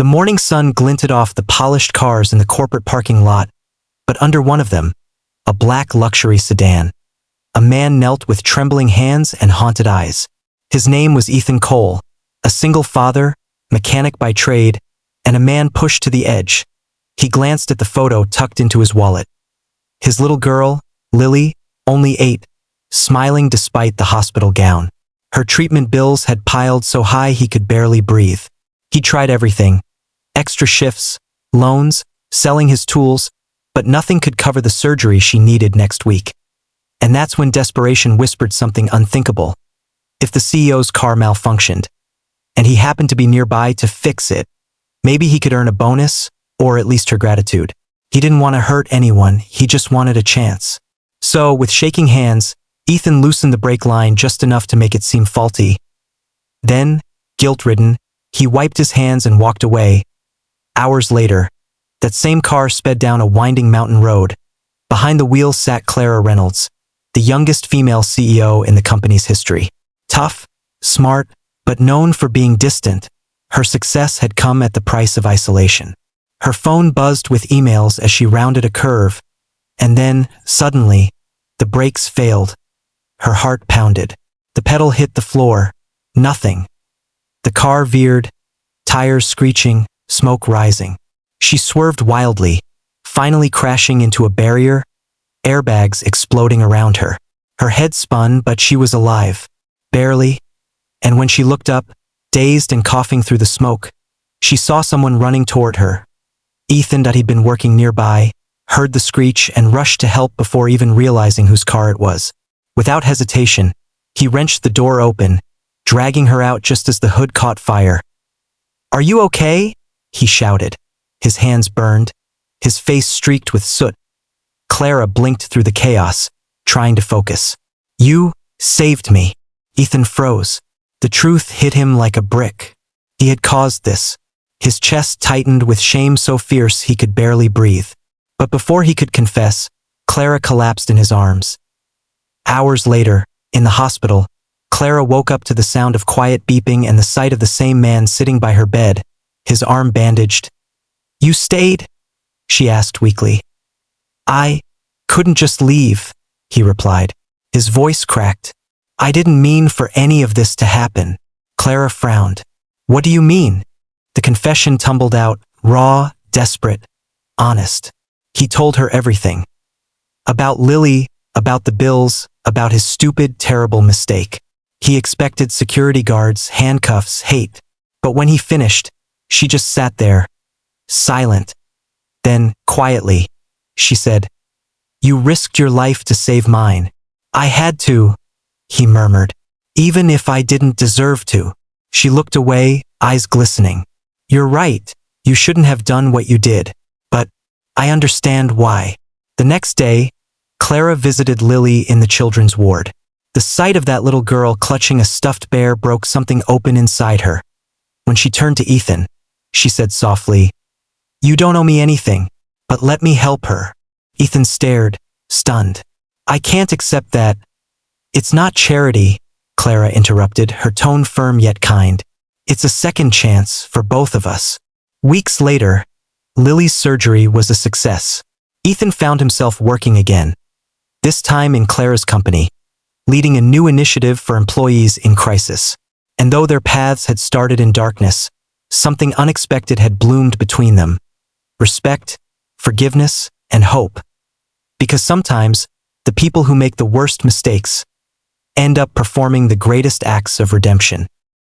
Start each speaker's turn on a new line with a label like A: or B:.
A: morning sun glinted off the polished cars in the corporate parking lot, but under one of them, a black luxury sedan. A man knelt with trembling hands and haunted eyes. His name was Ethan Cole, a single father, mechanic by trade, and a man pushed to the edge. He glanced at the photo tucked into his wallet. His little girl, Lily, only 8, smiling despite the hospital gown. Her treatment bills had piled so high he could barely breathe. He tried everything: extra shifts, loans, selling his tools, but nothing could cover the surgery she needed next week. And that's when desperation whispered something unthinkable. If the CEO's car malfunctioned, and he happened to be nearby to fix it, maybe he could earn a bonus, or at least her gratitude. He didn't want to hurt anyone, he just wanted a chance. So, with shaking hands, Ethan loosened the brake line just enough to make it seem faulty. Then, guilt-ridden, he wiped his hands and walked away. Hours later, that same car sped down a winding mountain road. Behind the wheel sat Clara Reynolds, the youngest female CEO in the company's history. Tough, smart, but known for being distant, her success had come at the price of isolation. Her phone buzzed with emails as she rounded a curve, and then, suddenly, the brakes failed. Her heart pounded. The pedal hit the floor. Nothing. The car veered, tires screeching, smoke rising. She swerved wildly, finally crashing into a barrier, airbags exploding around her. Her head spun, but she was alive. Barely. And when she looked up, dazed and coughing through the smoke, she saw someone running toward her. Ethan, that he'd been working nearby, heard the screech and rushed to help before even realizing whose car it was. Without hesitation, he wrenched the door open, dragging her out just as the hood caught fire. "Are you okay?" he shouted. His hands burned, his face streaked with soot. Clara blinked through the chaos, trying to focus. "You saved me." Ethan froze. The truth hit him like a brick. He had caused this. His chest tightened with shame so fierce he could barely breathe. But before he could confess, Clara collapsed in his arms. Hours later, in the hospital, Clara woke up to the sound of quiet beeping and the sight of the same man sitting by her bed, his arm bandaged. "You stayed?" she asked weakly. "I couldn't just leave," he replied. His voice cracked. "I didn't mean for any of this to happen." Clara frowned. "What do you mean?" The confession tumbled out, raw, desperate, honest. He told her everything. About Lily, about the bills, about his stupid, terrible mistake. He expected security guards, handcuffs, hate. But when he finished, she just sat there, silent. Then, quietly, she said, "You risked your life to save mine." "I had to," he murmured, "even if I didn't deserve to." She looked away, eyes glistening. "You're right, you shouldn't have done what you did. But I understand why." The next day, Clara visited Lily in the children's ward. The sight of that little girl clutching a stuffed bear broke something open inside her. When she turned to Ethan, she said softly, "You don't owe me anything, but let me help her." Ethan stared, stunned. "I can't accept that." "It's not charity," Clara interrupted, her tone firm yet kind. "It's a second chance for both of us." Weeks later, Lily's surgery was a success. Ethan found himself working again, this time in Clara's company, leading a new initiative for employees in crisis. And though their paths had started in darkness, something unexpected had bloomed between them. Respect, forgiveness, and hope. Because sometimes, the people who make the worst mistakes end up performing the greatest acts of redemption.